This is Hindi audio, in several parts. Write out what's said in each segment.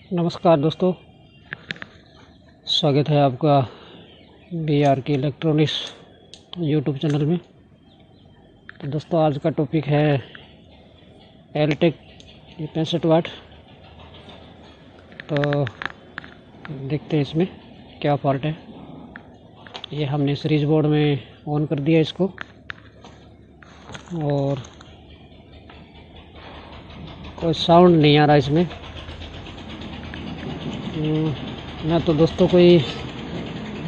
नमस्कार दोस्तों, स्वागत है आपका BRK इलेक्ट्रॉनिक्स यूट्यूब चैनल में। तो दोस्तों आज का टॉपिक है एलटेक 65 वाट। तो देखते हैं इसमें क्या फॉल्ट है। ये हमने सीरीज बोर्ड में ऑन कर दिया इसको, और कोई साउंड नहीं आ रहा इसमें। ना तो दोस्तों कोई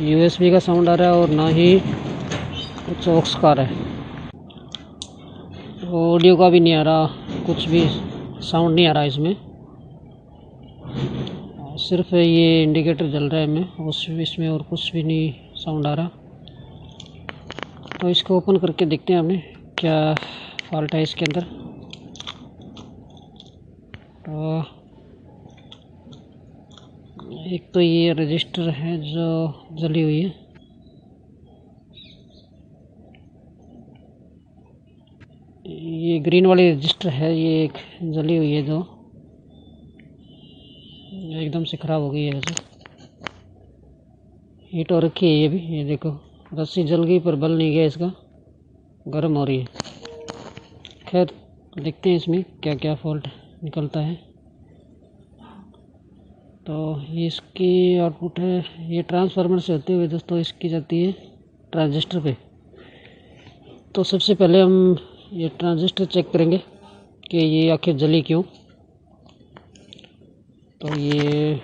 USB का साउंड आ रहा है और ना ही कुछ ऑक्स का आ रहा है। ऑडियो का भी नहीं आ रहा, कुछ भी साउंड नहीं आ रहा इसमें। सिर्फ ये इंडिकेटर जल रहा है में इसमें, और कुछ भी नहीं साउंड आ रहा। तो इसको ओपन करके देखते हैं हमने क्या फॉल्ट है इसके अंदर। तो एक तो ये रजिस्टर है जो जली हुई है, ये ग्रीन वाली रजिस्टर है, ये एक जली हुई है जो एकदम से ख़राब हो गई है। वैसे हीट हो रखी है ये भी, ये देखो रस्सी जल गई पर बल नहीं गया, इसका गर्म हो रही है। खैर देखते हैं इसमें क्या क्या फॉल्ट निकलता है। तो ये इसकी आउटपुट है, ये ट्रांसफार्मर से होते हुए दोस्तों इसकी जाती है ट्रांजिस्टर पे। तो सबसे पहले हम ये ट्रांजिस्टर चेक करेंगे कि ये आखिर जली क्यों। तो ये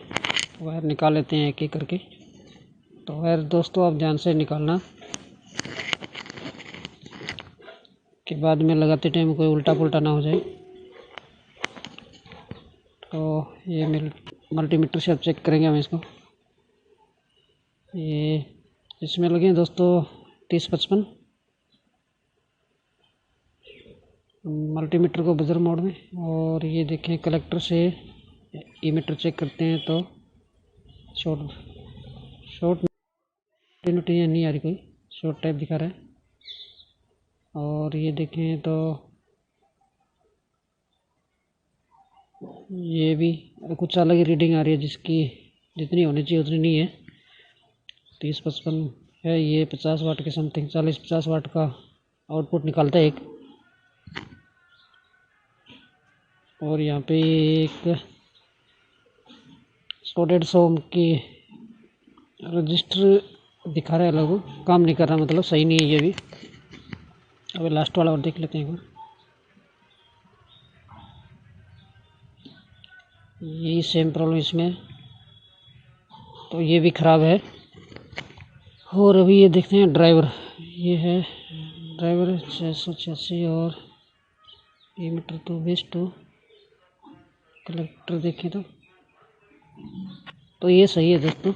वायर निकाल लेते हैं एक एक करके। तो वायर दोस्तों आप ध्यान से निकालना कि बाद में लगाते टाइम कोई उल्टा पुल्टा ना हो जाए। तो ये मल्टीमीटर से अब चेक करेंगे हम इसको। ये इसमें लगे हैं दोस्तों 30-55 मल्टीमीटर को बजर मोड में। और ये देखें कलेक्टर से ईमीटर चेक करते हैं तो शॉर्ट नोटिफिकेशन नहीं आ रही, कोई शॉर्ट टाइप दिखा रहा है। और ये देखें तो ये भी कुछ अलग ही रीडिंग आ रही है, जिसकी जितनी होनी चाहिए उतनी नहीं है। 30-55 है, ये 50 वाट के समथिंग, 40-50 वाट का आउटपुट निकालता है एक। और यहाँ पे एक स्पॉटेड सोम की रजिस्टर दिखा रहा है, अलग काम नहीं कर रहा, मतलब सही नहीं है ये भी। अभी लास्ट वाला और देख लेते हैं एक बार। यही सेम प्रॉब्लम इसमें, तो ये भी ख़राब है। और अभी ये देखते हैं ड्राइवर, ये है ड्राइवर 686 और ईमीटर तो बेस्ट तो कलेक्टर देखें तो ये सही है दोस्तों।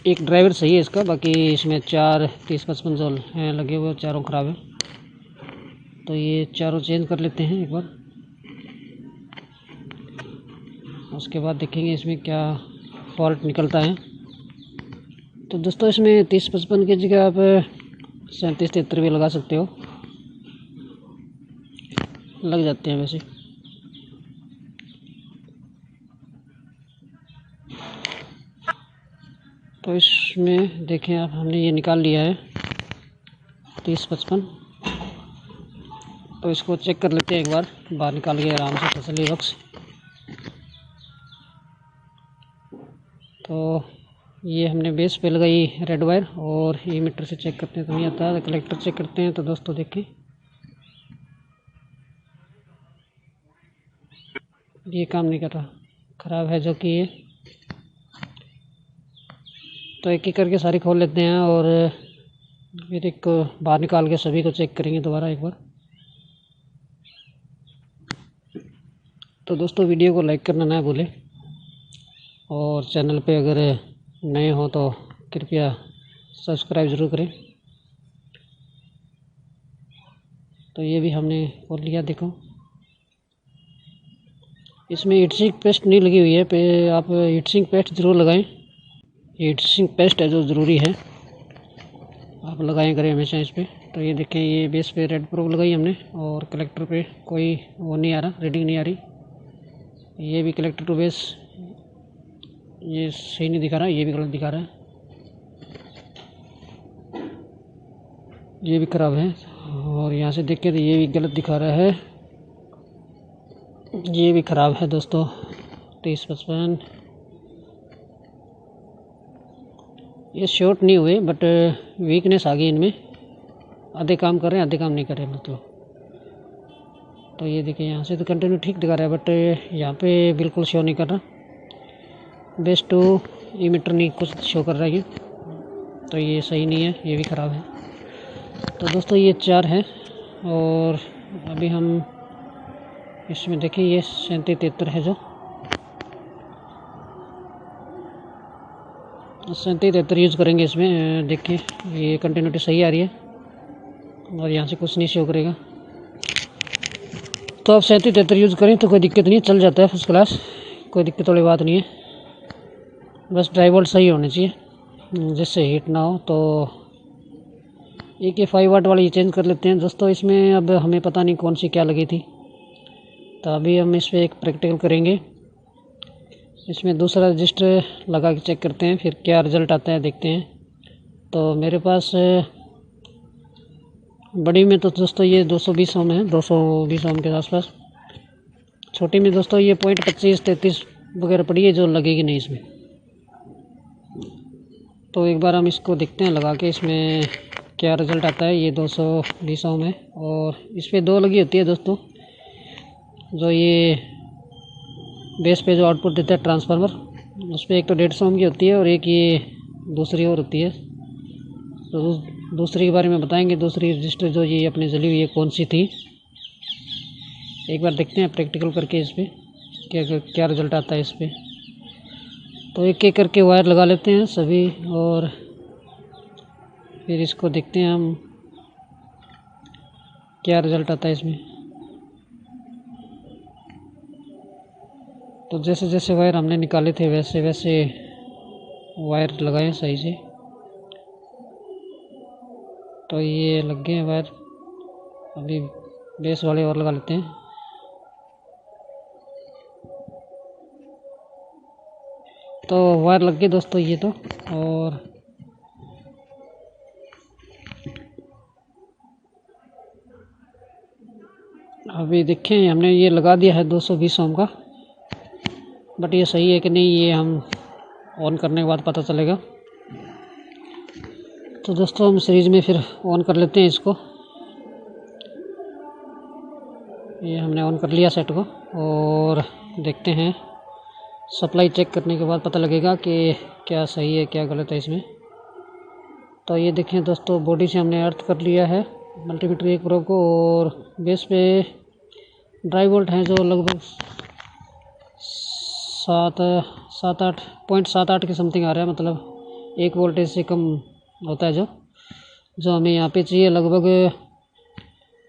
एक ड्राइवर सही है इसका, बाकी इसमें 4 30-55 जो हैं लगे हुए चारों ख़राब है। तो ये चारों चेंज कर लेते हैं एक बार, उसके बाद देखेंगे इसमें क्या फॉल्ट निकलता है। तो दोस्तों इसमें 30-55 की जगह आप 37-73 भी लगा सकते हो, लग जाते हैं वैसे। तो इसमें देखें आप, हमने ये निकाल लिया है 30-55। तो इसको चेक कर लेते हैं एक बार, बाहर निकाल के आराम से तसल्ली बख्श। तो ये हमने बेस पे लगाई रेड वायर, और ईमीटर से चेक करते हैं तो नहीं आता है। कलेक्टर चेक करते हैं तो दोस्तों देखें ये काम नहीं कर रहा, ख़राब है जो कि ये। तो एक एक करके सारी खोल लेते हैं और फिर एक बाहर निकाल के सभी को चेक करेंगे दोबारा एक बार। तो दोस्तों वीडियो को लाइक करना ना भूलें, और चैनल पे अगर नए हो तो कृपया सब्सक्राइब ज़रूर करें। तो ये भी हमने खोल लिया, देखो इसमें हीटसिंक पेस्ट नहीं लगी हुई है, आप हीटसिंक पेस्ट ज़रूर लगाएं। हीटसिंक पेस्ट है जो ज़रूरी है, आप लगाएं करें हमेशा इस पर। तो ये देखें, ये बेस पे रेड प्रोब लगाई हमने, और कलेक्टर पे कोई वो नहीं आ रहा, रीडिंग नहीं आ रही। ये भी कलेक्टर टू बेस ये सही नहीं दिखा रहा, ये भी गलत दिखा रहा है, ये भी ख़राब है। और यहाँ से देख के तो ये भी गलत दिखा रहा है, ये भी ख़राब है दोस्तों। 3055 ये शॉर्ट नहीं हुए बट वीकनेस आ गई इनमें, आधे काम कर रहे हैं आधे काम नहीं कर रहे मतलब। तो ये देखिए यहाँ से तो कंटिन्यू ठीक दिखा रहा है बट यहाँ पे बिल्कुल शो नहीं कर रहा, बेस्ट टू इमीटर नहीं कुछ शो कर रहा है ये, तो ये सही नहीं है, ये भी ख़राब है। तो दोस्तों ये 4 है। और अभी हम इसमें देखिए ये 3773 है, जो 3773 यूज़ करेंगे इसमें। देखिए ये कंटिन्यूटी सही आ रही है और यहाँ से कुछ नहीं शो करेगा, तो आप 3773 यूज़ करें तो कोई दिक्कत नहीं, चल जाता है फर्स्ट क्लास, कोई दिक्कत वाली बात नहीं है। बस ड्राइव वोल्ट सही होने चाहिए जिससे हीट ना हो। तो एक ये 5 वाट वाली चेंज कर लेते हैं दोस्तों। इसमें अब हमें पता नहीं कौन सी क्या लगी थी, तो अभी हम इस पर एक प्रैक्टिकल करेंगे। इसमें दूसरा रजिस्टर लगा के चेक करते हैं, फिर क्या रिज़ल्ट आता है देखते हैं। तो मेरे पास बड़ी में तो दोस्तों ये 220 ओम है, 220 ओम के आसपास। छोटी में दोस्तों ये 0.25-33 वगैरह पड़ी है, जो लगेगी नहीं इसमें। तो एक बार हम इसको देखते हैं लगा के, इसमें क्या रिज़ल्ट आता है। ये 220 ओम है और इस पर 2 लगी होती है दोस्तों, जो ये बेस पे जो आउटपुट देता है ट्रांसफार्मर, उस पर एक तो 150 ओम की होती है और एक ये दूसरी और होती है। तो दूसरी के बारे में बताएंगे, दूसरी रजिस्टर जो ये अपनी जली हुई है कौन सी थी, एक बार देखते हैं प्रैक्टिकल करके इस पर क्या क्या रिज़ल्ट आता है इस पर। तो एक एक करके वायर लगा लेते हैं सभी और फिर इसको देखते हैं हम क्या रिज़ल्ट आता है इसमें। तो जैसे जैसे वायर हमने निकाले थे वैसे वैसे वायर लगाए सही से। तो ये लग गए हैं वायर, अभी बेस वाले और लगा लेते हैं। तो वायर लग गए दोस्तों ये तो। और अभी देखें हमने ये लगा दिया है 220 ओम का, बट ये सही है कि नहीं ये हम ऑन करने के बाद पता चलेगा। तो दोस्तों हम सीरीज में फिर ऑन कर लेते हैं इसको। ये हमने ऑन कर लिया सेट को और देखते हैं, सप्लाई चेक करने के बाद पता लगेगा कि क्या सही है क्या गलत है इसमें। तो ये देखें दोस्तों, बॉडी से हमने अर्थ कर लिया है मल्टीमीटर एक प्रोब को, और बेस पे ड्राइव वोल्ट हैं जो लगभग 7.8 के समथिंग आ रहा है, मतलब 1 वोल्टेज से कम होता है जो हमें यहाँ पे चाहिए लगभग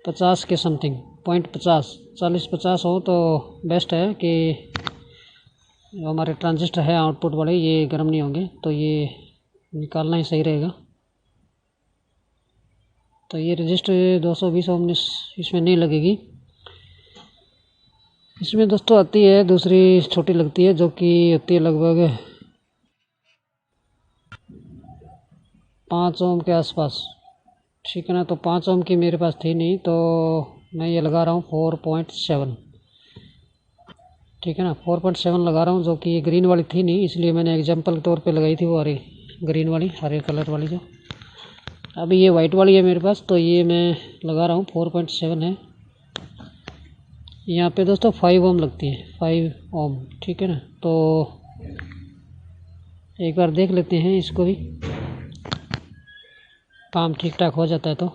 50 के समथिंग, 0.50 40-50 हो तो बेस्ट है कि जो हमारे ट्रांजिस्टर है आउटपुट वाले ये गर्म नहीं होंगे, तो ये निकालना ही सही रहेगा। तो ये रजिस्टर 220 ओम इसमें नहीं लगेगी। इसमें दोस्तों आती है दूसरी छोटी लगती है जो कि होती है लगभग 5 ओम के आसपास, ठीक है ना। तो 5 ओम की मेरे पास थी नहीं, तो मैं ये लगा रहा हूँ 4.7, ठीक है ना। 4.7 लगा रहा हूँ, जो कि ये ग्रीन वाली थी नहीं, इसलिए मैंने एग्जांपल के तौर पे लगाई थी वो हरी ग्रीन वाली, हरे कलर वाली जो। अभी ये वाइट वाली है मेरे पास, तो ये मैं लगा रहा हूँ 4.7 है। यहाँ पे दोस्तों 5 ओम लगती है, 5 ओम, ठीक है ना। तो एक बार देख लेते हैं इसको भी, काम ठीक ठाक हो जाता है तो,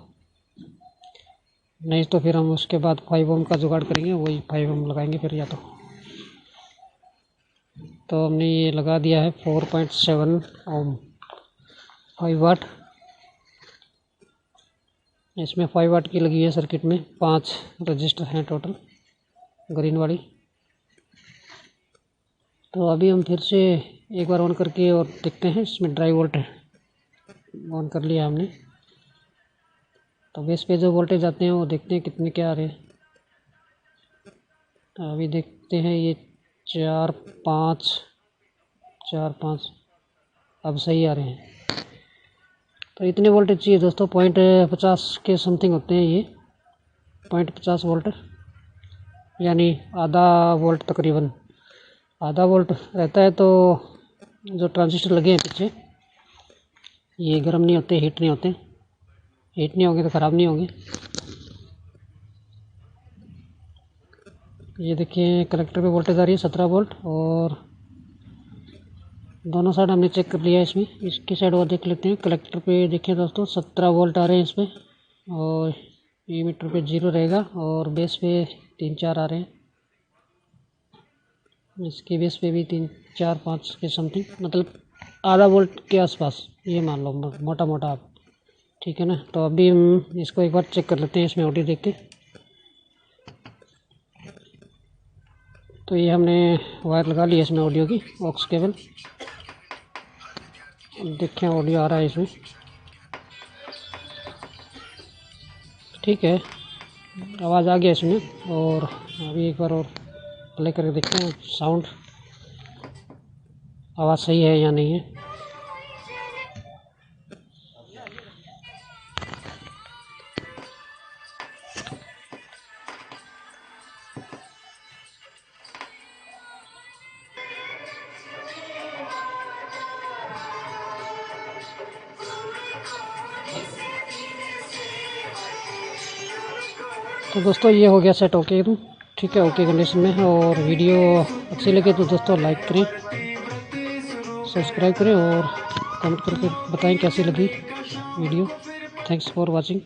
नहीं तो फिर हम उसके बाद 5 ओम का जुगाड़ करेंगे, वही 5 ओम लगाएंगे फिर या तो हमने ये लगा दिया है 4.7 ओम 5 वाट। इसमें 5 वाट की लगी है सर्किट में, 5 रजिस्टर हैं टोटल ग्रीन वाली। तो अभी हम फिर से एक बार ऑन करके और देखते हैं, इसमें ड्राइव वोल्ट ऑन कर लिया हमने। तो बेस पे जो वोल्टेज आते हैं वो देखते हैं कितने क्या आ रहे हैं। तो अभी देखते हैं ये 4 5 4 5 अब सही आ रहे हैं। तो इतने वोल्टेज चाहिए दोस्तों, 0.50 के समथिंग होते हैं ये, 0.50 वोल्ट, यानी आधा वोल्ट, तकरीबन आधा वोल्ट रहता है। तो जो ट्रांजिस्टर लगे हैं पीछे, ये गर्म नहीं होते, हीट नहीं होते, हीट नहीं होंगे तो ख़राब नहीं होंगे। ये देखिए कलेक्टर पे वोल्टेज आ रही है 17 वोल्ट, और दोनों साइड हमने चेक कर लिया। इसमें इसकी साइड और देख लेते हैं। कलेक्टर पे देखिए दोस्तों 17 वोल्ट आ रहे हैं इसमें, और ये मीटर पे 0 रहेगा, और बेस पे 3 4 आ रहे हैं। इसके बेस पे भी 3 4 5 के समथिंग, मतलब आधा वोल्ट के आसपास, ये मान लो मोटा मोटा आप, ठीक है ना। तो अभी हम इसको एक बार चेक कर लेते हैं इसमें ऑडियो देख के। तो ये हमने वायर लगा ली है इसमें ऑडियो की, ऑक्स केबल। देखें ऑडियो आ रहा है इसमें, ठीक है, आवाज़ आ गया इसमें। और अभी एक बार और प्ले करके देखते हैं साउंड, आवाज़ सही है या नहीं है। तो दोस्तों ये हो गया सेट ओके, ठीक है, ओके कंडीशन में है। और वीडियो अच्छी लगे तो दोस्तों लाइक करें, सब्सक्राइब करें, और कमेंट करके बताएं कैसी लगी वीडियो। Thanks for watching.